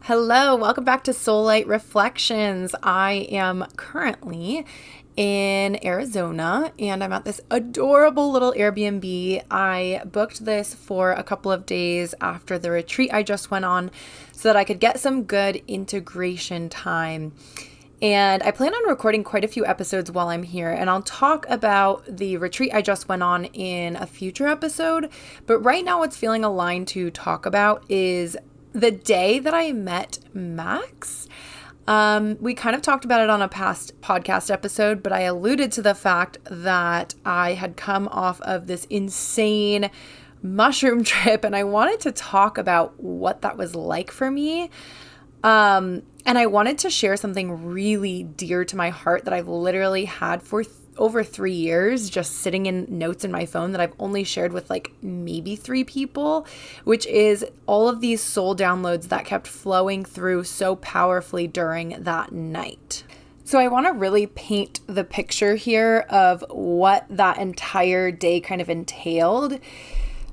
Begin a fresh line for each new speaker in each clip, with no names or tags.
Hello, welcome back to Soul Light Reflections. I am currently in Arizona and I'm at this adorable little Airbnb. I booked this for a couple of days after the retreat I just went on so that I could get some good integration time. And I plan on recording quite a few episodes while I'm here, and I'll talk about the retreat I just went on in a future episode. But right now, what's feeling aligned to talk about is the day that I met Max. We kind of talked about it on a past podcast episode, but I alluded to the fact that I had come off of this insane mushroom trip, and I wanted to talk about what that was like for me. And I wanted to share something really dear to my heart that I've literally had for over 3 years, just sitting in notes in my phone that I've only shared with like maybe 3 people, which is all of these soul downloads that kept flowing through so powerfully during that night. So I want to really paint the picture here of what that entire day kind of entailed.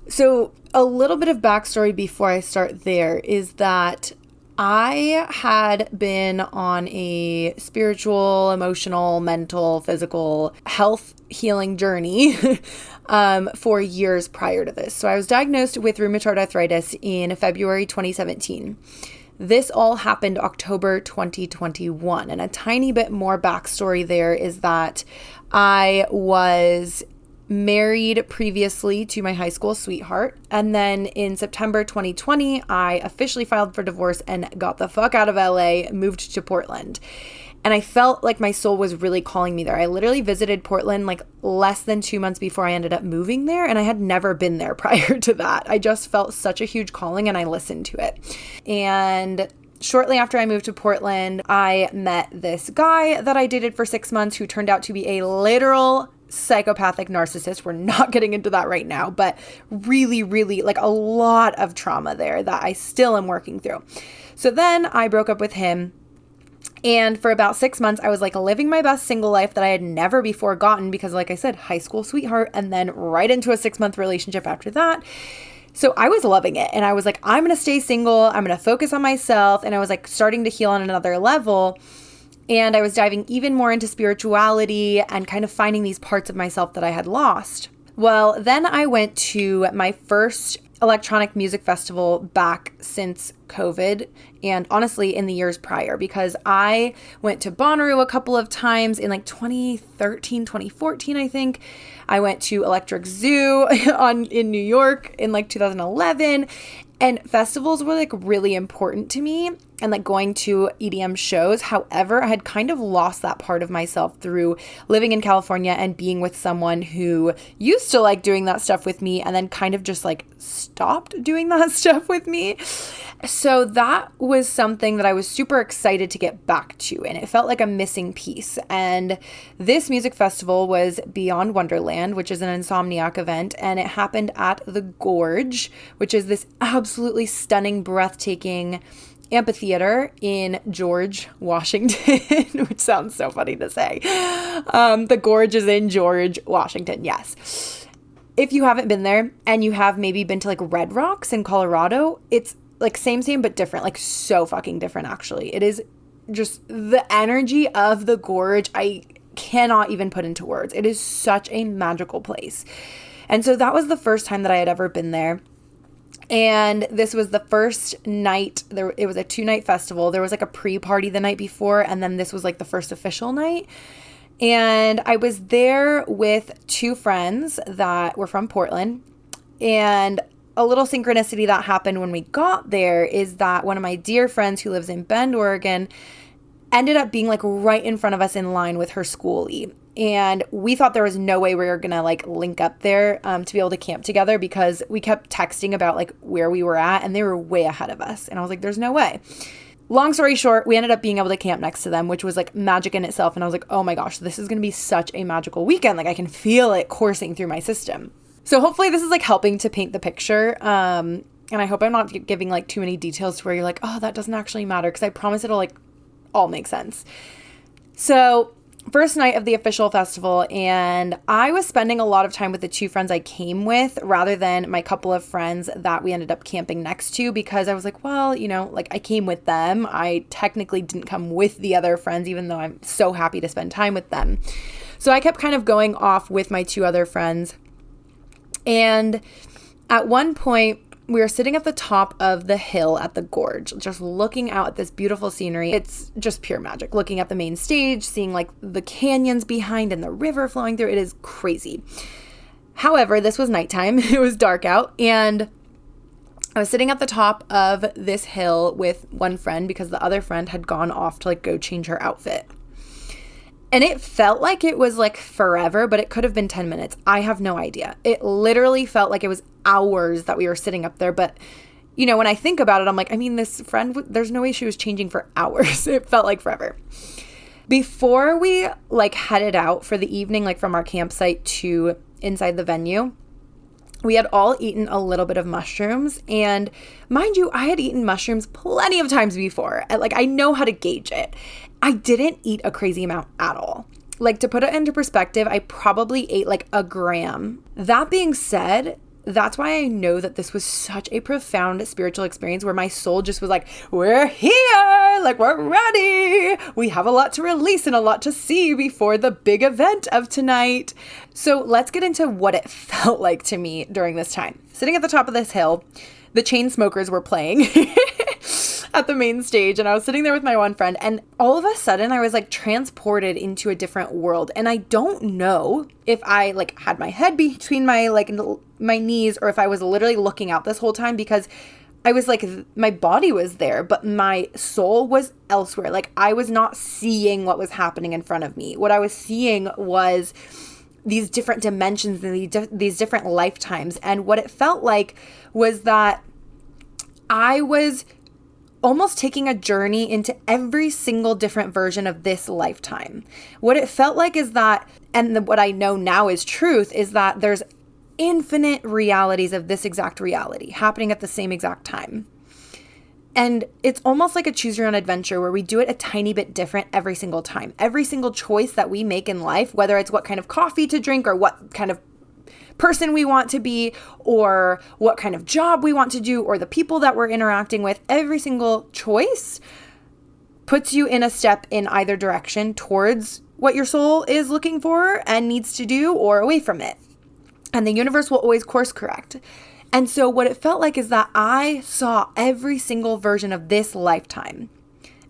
So a little bit of backstory before I start there is that I had been on a spiritual, emotional, mental, physical health healing journey for years prior to this. So I was diagnosed with rheumatoid arthritis in February 2017. This all happened October 2021. And a tiny bit more backstory there is that I was married previously to my high school sweetheart. And then in September 2020, I officially filed for divorce and got the fuck out of LA, moved to Portland. And I felt like my soul was really calling me there. I literally visited Portland like less than 2 months before I ended up moving there. And I had never been there prior to that. I just felt such a huge calling and I listened to it. And shortly after I moved to Portland, I met this guy that I dated for 6 months who turned out to be a literal psychopathic narcissist. We're not getting into that right now, but really, really like a lot of trauma there that I still am working through. So then I broke up with him. And for about 6 months, I was like living my best single life that I had never before gotten because, like I said, high school sweetheart, and then right into a 6-month relationship after that. So I was loving it. And I was like, I'm going to stay single. I'm going to focus on myself. And I was like starting to heal on another level. And I was diving even more into spirituality and kind of finding these parts of myself that I had lost. Well, then I went to my first electronic music festival back since COVID, and honestly in the years prior, because I went to Bonnaroo a couple of times in like 2013, 2014, I think. I went to Electric Zoo in New York in like 2011. And festivals were like really important to me and like going to EDM shows. However, I had kind of lost that part of myself through living in California and being with someone who used to like doing that stuff with me and then kind of just like stopped doing that stuff with me. So that was something that I was super excited to get back to, and it felt like a missing piece. And this music festival was Beyond Wonderland, which is an Insomniac event, and it happened at the Gorge, which is this absolutely stunning, breathtaking amphitheater in George, Washington, which sounds so funny to say. The Gorge is in George, Washington, yes. If you haven't been there and you have maybe been to like Red Rocks in Colorado, it's like same, but different, like so fucking different, actually. It is just the energy of the Gorge. I cannot even put into words. It is such a magical place. And so that was the first time that I had ever been there. And this was the first night. It was a 2-night festival. There was like a pre-party the night before, and then this was like the first official night. And I was there with 2 friends that were from Portland. And a little synchronicity that happened when we got there is that one of my dear friends who lives in Bend, Oregon, ended up being like right in front of us in line with her schoolie. And we thought there was no way we were going to like link up there to be able to camp together because we kept texting about like where we were at and they were way ahead of us. And I was like, there's no way. Long story short, we ended up being able to camp next to them, which was like magic in itself. And I was like, oh my gosh, this is going to be such a magical weekend. Like I can feel it coursing through my system. So hopefully this is like helping to paint the picture. And I hope I'm not giving like too many details to where you're like, oh, that doesn't actually matter. Because I promise it'll like all make sense. So first night of the official festival, and I was spending a lot of time with the two friends I came with rather than my couple of friends that we ended up camping next to, because I was like, well, like I came with them. I technically didn't come with the other friends, even though I'm so happy to spend time with them. So I kept kind of going off with my two other friends. And at one point, we were sitting at the top of the hill at the gorge, just looking out at this beautiful scenery. It's just pure magic. Looking at the main stage, seeing like the canyons behind and the river flowing through. It is crazy. However, this was nighttime. It was dark out. And I was sitting at the top of this hill with one friend because the other friend had gone off to like go change her outfit. And it felt like it was like forever, but it could have been 10 minutes. I have no idea. It literally felt like it was hours that we were sitting up there. But, when I think about it, I'm like, this friend, there's no way she was changing for hours. It felt like forever. Before we like headed out for the evening, like from our campsite to inside the venue, we had all eaten a little bit of mushrooms. And mind you, I had eaten mushrooms plenty of times before. Like, I know how to gauge it. I didn't eat a crazy amount at all. Like, to put it into perspective, I probably ate like a gram. That being said, that's why I know that this was such a profound spiritual experience where my soul just was like, we're here, like we're ready. We have a lot to release and a lot to see before the big event of tonight. So let's get into what it felt like to me during this time. Sitting at the top of this hill, the Chainsmokers were playing at the main stage, and I was sitting there with my one friend, and all of a sudden I was like transported into a different world. And I don't know if I like had my head between my knees or if I was literally looking out this whole time, because I was like, my body was there, but my soul was elsewhere. Like, I was not seeing what was happening in front of me. What I was seeing was these different dimensions and these different lifetimes. And what it felt like was that I was almost taking a journey into every single different version of this lifetime. What it felt like is that, and what I know now is truth, is that there's infinite realities of this exact reality happening at the same exact time. And it's almost like a choose your own adventure where we do it a tiny bit different every single time. Every single choice that we make in life, whether it's what kind of coffee to drink or what kind of person we want to be or what kind of job we want to do or the people that we're interacting with, every single choice puts you in a step in either direction towards what your soul is looking for and needs to do, or away from it. And the universe will always course correct. And so what it felt like is that I saw every single version of this lifetime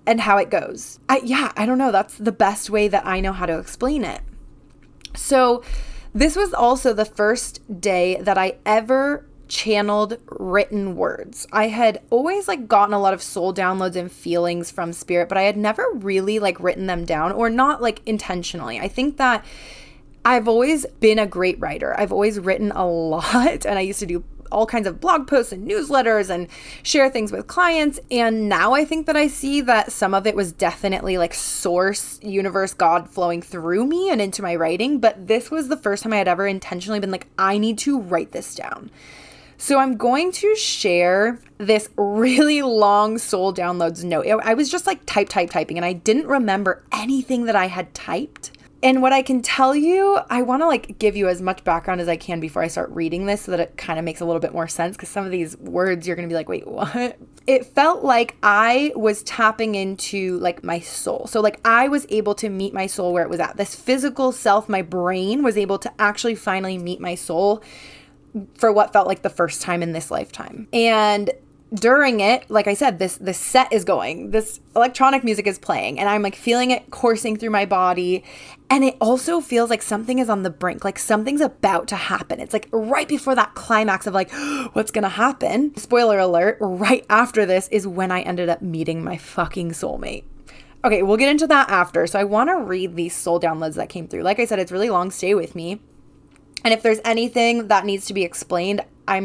and how it goes. I don't know. That's the best way that I know how to explain it. So this was also the first day that I ever channeled written words. I had always like gotten a lot of soul downloads and feelings from spirit, but I had never really like written them down, or not like intentionally. I think that I've always been a great writer. I've always written a lot, and I used to do all kinds of blog posts and newsletters and share things with clients. And now I think that I see that some of it was definitely like source, universe, God flowing through me and into my writing. But this was the first time I had ever intentionally been like, I need to write this down. So I'm going to share this really long soul downloads note. I was just like typing, and I didn't remember anything that I had typed. And what I can tell you, I want to like give you as much background as I can before I start reading this so that it kind of makes a little bit more sense, because some of these words you're going to be like, wait, what? It felt like I was tapping into like my soul. So like I was able to meet my soul where it was at. This physical self, my brain was able to actually finally meet my soul for what felt like the first time in this lifetime. And during it, like I said, this set is going, this electronic music is playing, and I'm like feeling it coursing through my body. And it also feels like something is on the brink, like something's about to happen. It's like right before that climax of like, what's going to happen? Spoiler alert, right after this is when I ended up meeting my fucking soulmate. Okay, we'll get into that after. So I want to read these soul downloads that came through. Like I said, it's really long. Stay with me. And if there's anything that needs to be explained, I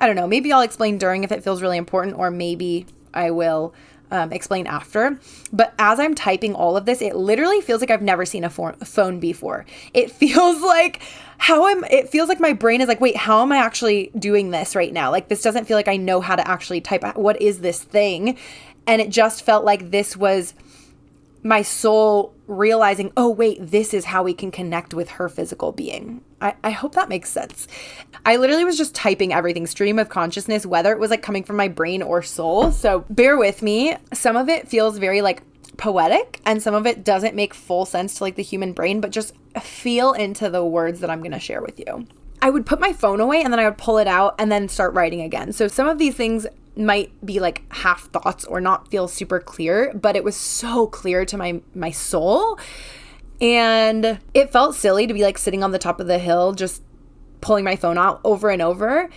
don't know, maybe I'll explain during if it feels really important, or maybe I will explain after. But as I'm typing all of this, it literally feels like I've never seen a phone before. It feels like it feels like my brain is like, wait, how am I actually doing this right now? Like, this doesn't feel like I know how to actually type. What is this thing? And it just felt like this was my soul realizing, oh, wait, this is how we can connect with her physical being. I hope that makes sense. I literally was just typing everything, stream of consciousness, whether it was like coming from my brain or soul. So bear with me. Some of it feels very like poetic and some of it doesn't make full sense to like the human brain, but just feel into the words that I'm going to share with you. I would put my phone away and then I would pull it out and then start writing again. So some of these things might be like half thoughts or not feel super clear, but it was so clear to my soul. And it felt silly to be like sitting on the top of the hill, just pulling my phone out over and over.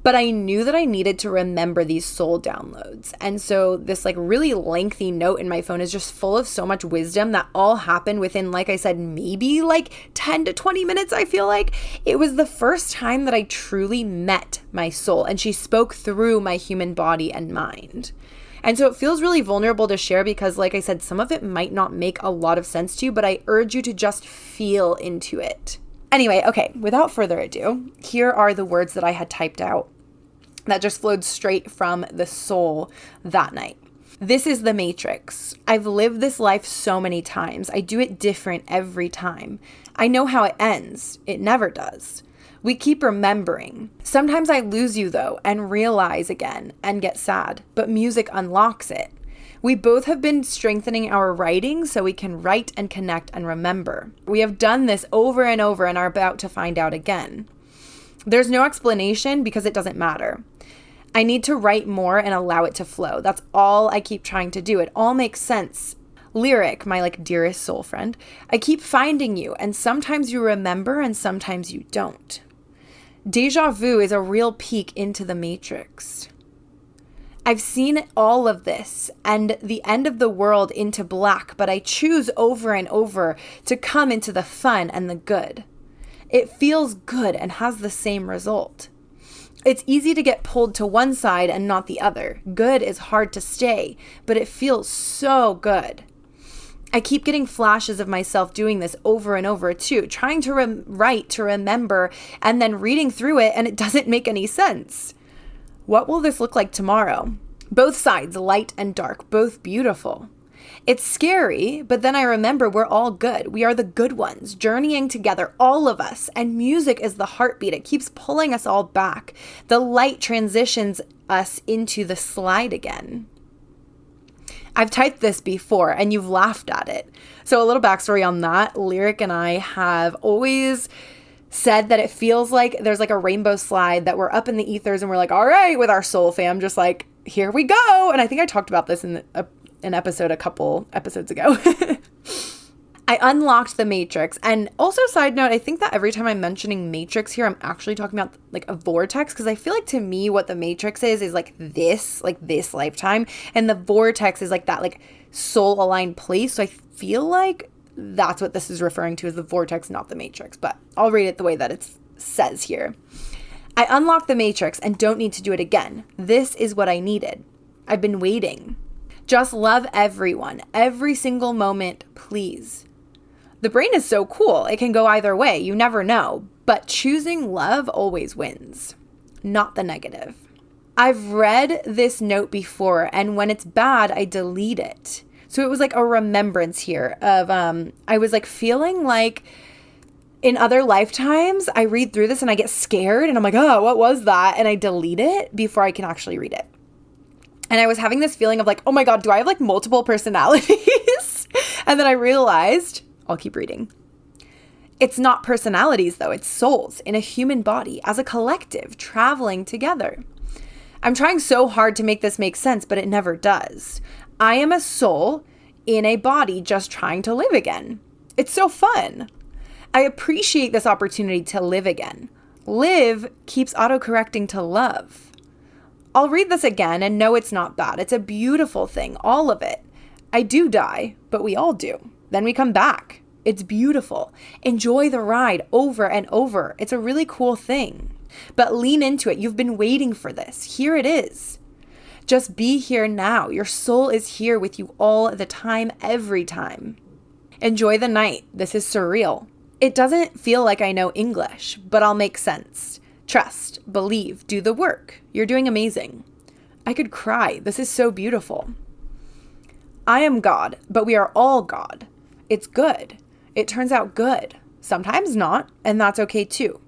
But I knew that I needed to remember these soul downloads. And so this like really lengthy note in my phone is just full of so much wisdom that all happened within, like I said, maybe like 10 to 20 minutes, I feel like. It was the first time that I truly met my soul and she spoke through my human body and mind. And so it feels really vulnerable to share because, like I said, some of it might not make a lot of sense to you, but I urge you to just feel into it. Anyway, okay, without further ado, here are the words that I had typed out that just flowed straight from the soul that night. This is the matrix. I've lived this life so many times. I do it different every time. I know how it ends. It never does. We keep remembering. Sometimes I lose you though and realize again and get sad, but music unlocks it. We both have been strengthening our writing so we can write and connect and remember. We have done this over and over and are about to find out again. There's no explanation because it doesn't matter. I need to write more and allow it to flow. That's all I keep trying to do. It all makes sense. Lyric, my like dearest soul friend. I keep finding you and sometimes you remember and sometimes you don't. Deja vu is a real peek into the matrix. I've seen all of this and the end of the world into black, but I choose over and over to come into the fun and the good. It feels good and has the same result. It's easy to get pulled to one side and not the other. Good is hard to stay, but it feels so good. I keep getting flashes of myself doing this over and over too, trying to write, to remember, and then reading through it, and it doesn't make any sense. What will this look like tomorrow? Both sides, light and dark, both beautiful. It's scary, but then I remember we're all good. We are the good ones, journeying together, all of us. And music is the heartbeat. It keeps pulling us all back. The light transitions us into the slide again. I've typed this before and you've laughed at it. So a little backstory on that. Lyric and I have always said that it feels like there's like a rainbow slide that we're up in the ethers and we're like, all right, with our soul fam, just like, here we go. And I think I talked about this in an episode a couple episodes ago. I unlocked the matrix. And also, side note, I think that every time I'm mentioning matrix here, I'm actually talking about like a vortex, because I feel like to me what the matrix is like this lifetime, and the vortex is like that like soul aligned place. So I feel like that's what this is referring to as the vortex, not the matrix, but I'll read it the way that it says here. I unlocked the matrix and don't need to do it again. This is what I needed. I've been waiting. Just love everyone, every single moment, please. The brain is so cool. It can go either way. You never know. But choosing love always wins, not the negative. I've read this note before, and when it's bad, I delete it. So it was like a remembrance here of, I was like feeling like in other lifetimes, I read through this and I get scared and I'm like, oh, what was that? And I delete it before I can actually read it. And I was having this feeling of like, oh my God, do I have like multiple personalities? And then I realized, I'll keep reading. It's not personalities though, it's souls in a human body as a collective traveling together. I'm trying so hard to make this make sense, but it never does. I am a soul in a body just trying to live again. It's so fun. I appreciate this opportunity to live again. Live keeps autocorrecting to love. I'll read this again and know it's not bad. It's a beautiful thing, all of it. I do die, but we all do. Then we come back. It's beautiful. Enjoy the ride over and over. It's a really cool thing. But lean into it. You've been waiting for this. Here it is. Just be here now. Your soul is here with you all the time, every time. Enjoy the night. This is surreal. It doesn't feel like I know English, but I'll make sense. Trust, believe, do the work. You're doing amazing. I could cry. This is so beautiful. I am God, but we are all God. It's good. It turns out good. Sometimes not, and that's okay too.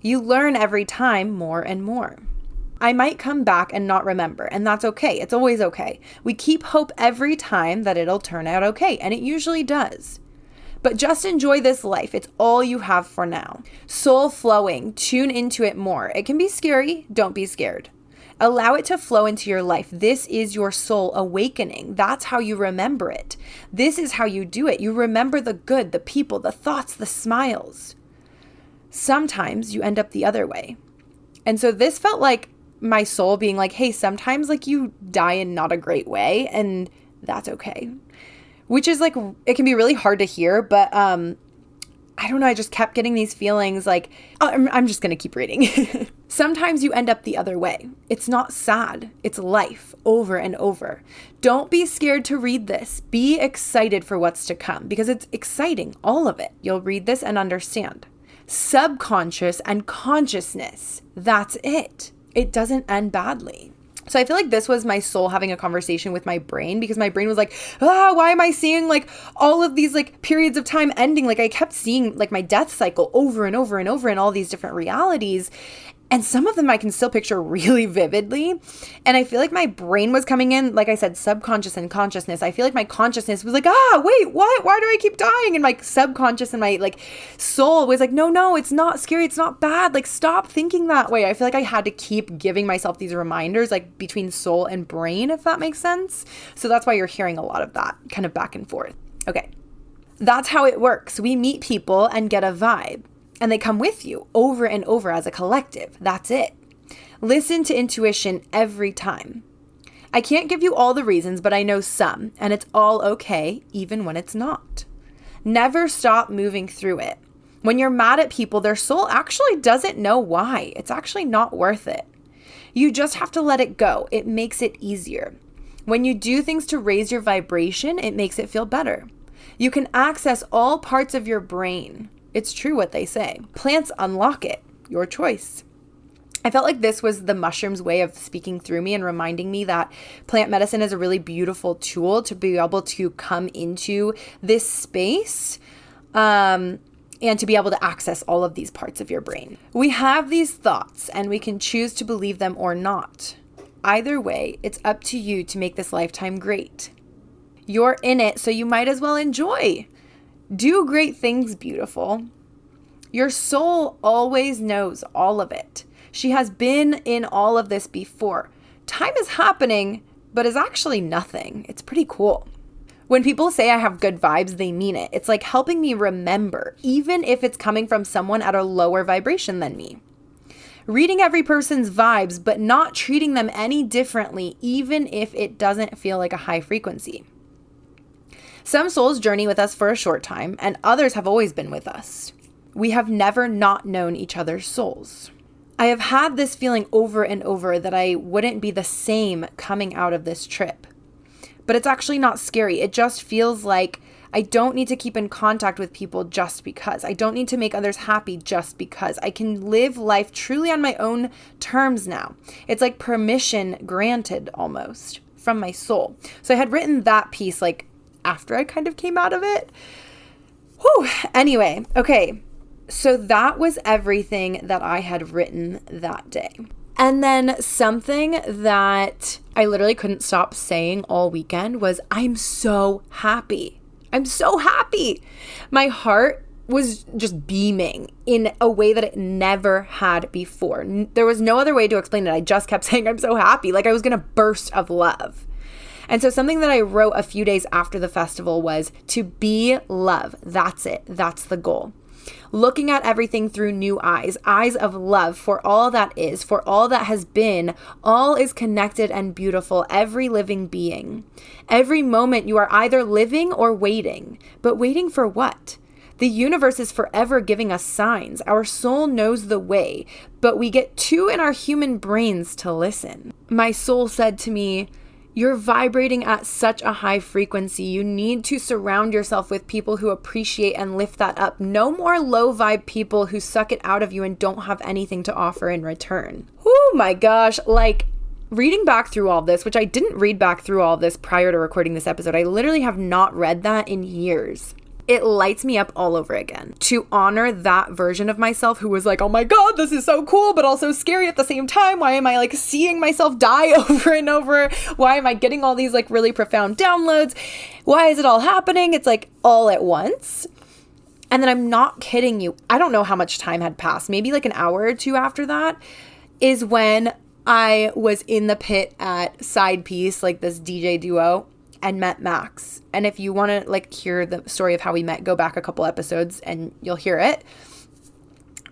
You learn every time more and more. I might come back and not remember, and that's okay. It's always okay. We keep hope every time that it'll turn out okay, and it usually does. But just enjoy this life. It's all you have for now. Soul flowing. Tune into it more. It can be scary. Don't be scared. Allow it to flow into your life. This is your soul awakening. That's how you remember it. This is how you do it. You remember the good, the people, the thoughts, the smiles. Sometimes you end up the other way. And so this felt like my soul being like, hey, sometimes like you die in not a great way, and that's okay. Which is like, it can be really hard to hear, but I don't know, I just kept getting these feelings like, I'm just going to keep reading. Sometimes you end up the other way. It's not sad. It's life over and over. Don't be scared to read this. Be excited for what's to come because it's exciting, all of it. You'll read this and understand. Subconscious and consciousness. That's it. It doesn't end badly. So I feel like this was my soul having a conversation with my brain because my brain was like, why am I seeing like all of these like periods of time ending? Like I kept seeing like my death cycle over and over and over in all these different realities. And some of them I can still picture really vividly. And I feel like my brain was coming in, like I said, subconscious and consciousness. I feel like my consciousness was like, wait, what? Why do I keep dying? And my subconscious and my like soul was like, no, it's not scary. It's not bad. Like, stop thinking that way. I feel like I had to keep giving myself these reminders, like between soul and brain, if that makes sense. So that's why you're hearing a lot of that kind of back and forth. Okay. That's how it works. We meet people and get a vibe. And they come with you over and over as a collective. That's it. Listen to intuition every time. I can't give you all the reasons, but I know some, and it's all okay, even when it's not. Never stop moving through it. When you're mad at people, their soul actually doesn't know why. It's actually not worth it. You just have to let it go. It makes it easier. When you do things to raise your vibration, it makes it feel better. You can access all parts of your brain. It's true what they say. Plants unlock it. Your choice. I felt like this was the mushroom's way of speaking through me and reminding me that plant medicine is a really beautiful tool to be able to come into this space and to be able to access all of these parts of your brain. We have these thoughts and we can choose to believe them or not. Either way, it's up to you to make this lifetime great. You're in it, so you might as well enjoy. Do great things, beautiful. Your soul always knows all of it. She has been in all of this before. Time is happening, but is actually nothing. It's pretty cool. When people say I have good vibes, they mean it. It's like helping me remember, even if it's coming from someone at a lower vibration than me. Reading every person's vibes, but not treating them any differently, even if it doesn't feel like a high frequency. Some souls journey with us for a short time, and others have always been with us. We have never not known each other's souls. I have had this feeling over and over that I wouldn't be the same coming out of this trip. But it's actually not scary. It just feels like I don't need to keep in contact with people just because. I don't need to make others happy just because. I can live life truly on my own terms now. It's like permission granted almost from my soul. So I had written that piece like after I kind of came out of it. Whew. Anyway, okay. So that was everything that I had written that day. And then something that I literally couldn't stop saying all weekend was, I'm so happy. I'm so happy. My heart was just beaming in a way that it never had before. There was no other way to explain it. I just kept saying, I'm so happy. Like I was going to burst of love. And so something that I wrote a few days after the festival was to be love. That's it. That's the goal. Looking at everything through new eyes of love for all that is, for all that has been, all is connected and beautiful, every living being. Every moment you are either living or waiting, but waiting for what? The universe is forever giving us signs. Our soul knows the way, but we get too in our human brains to listen. My soul said to me, you're vibrating at such a high frequency. You need to surround yourself with people who appreciate and lift that up. No more low vibe people who suck it out of you and don't have anything to offer in return. Oh my gosh. Like reading back through all this, which I didn't read back through all this prior to recording this episode, I literally have not read that in years. It lights me up all over again to honor that version of myself who was like, oh my God, this is so cool, but also scary at the same time. Why am I like seeing myself die over and over? Why am I getting all these like really profound downloads? Why is it all happening? It's like all at once. And then I'm not kidding you. I don't know how much time had passed. Maybe like an hour or two after that is when I was in the pit at Side Piece, like this DJ duo, and met Max. And if you want to like hear the story of how we met, go back a couple episodes and you'll hear it.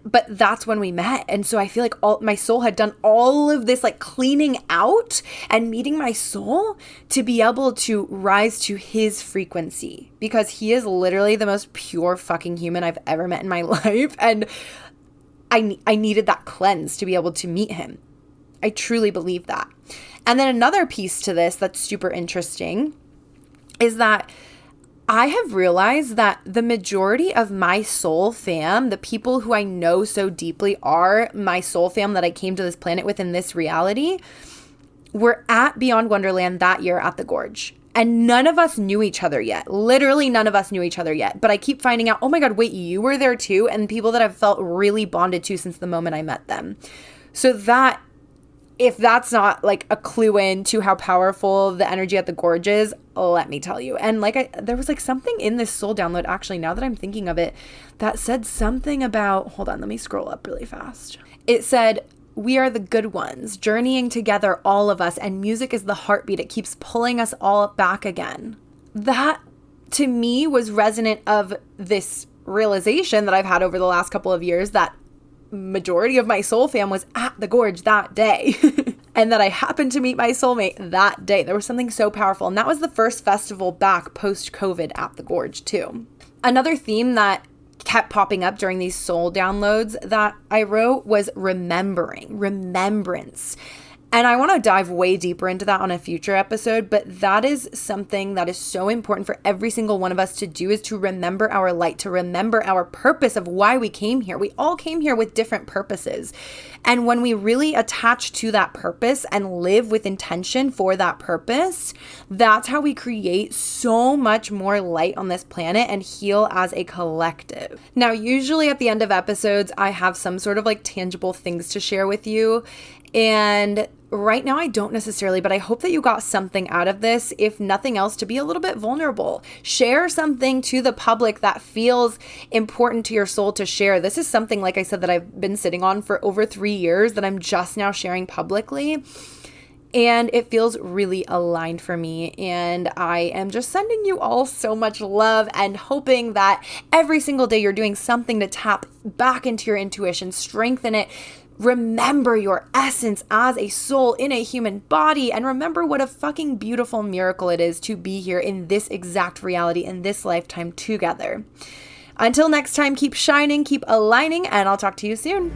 But that's when we met. And so I feel like my soul had done all of this like cleaning out and meeting my soul to be able to rise to his frequency, because he is literally the most pure fucking human I've ever met in my life. And I needed that cleanse to be able to meet him. I truly believe that. And then another piece to this that's super interesting is that I have realized that the majority of my soul fam, the people who I know so deeply are my soul fam that I came to this planet with in this reality, were at Beyond Wonderland that year at the Gorge. And none of us knew each other yet. Literally none of us knew each other yet. But I keep finding out, oh my God, wait, you were there too? And people that I've felt really bonded to since the moment I met them. So that, if that's not like a clue in to how powerful the energy at the Gorge is, let me tell you. And like there was like something in this soul download, actually, now that I'm thinking of it, that said something about, hold on, let me scroll up really fast. It said, we are the good ones, journeying together, all of us, and music is the heartbeat. It keeps pulling us all back again. That to me was resonant of this realization that I've had over the last couple of years, that majority of my soul fam was at the Gorge that day and that I happened to meet my soulmate that day. There was something so powerful, and that was the first festival back post-COVID at the Gorge too. Another theme that kept popping up during these soul downloads that I wrote was remembrance. And I want to dive way deeper into that on a future episode, but that is something that is so important for every single one of us to do, is to remember our light, to remember our purpose of why we came here. We all came here with different purposes. And when we really attach to that purpose and live with intention for that purpose, that's how we create so much more light on this planet and heal as a collective. Now, usually at the end of episodes, I have some sort of like tangible things to share with you. And right now I don't necessarily, but I hope that you got something out of this, if nothing else, to be a little bit vulnerable. Share something to the public that feels important to your soul to share. This is something, like I said, that I've been sitting on for over 3 years that I'm just now sharing publicly. And it feels really aligned for me. And I am just sending you all so much love and hoping that every single day you're doing something to tap back into your intuition, strengthen it. Remember your essence as a soul in a human body, and remember what a fucking beautiful miracle it is to be here in this exact reality in this lifetime together. Until next time, keep shining, keep aligning, and I'll talk to you soon.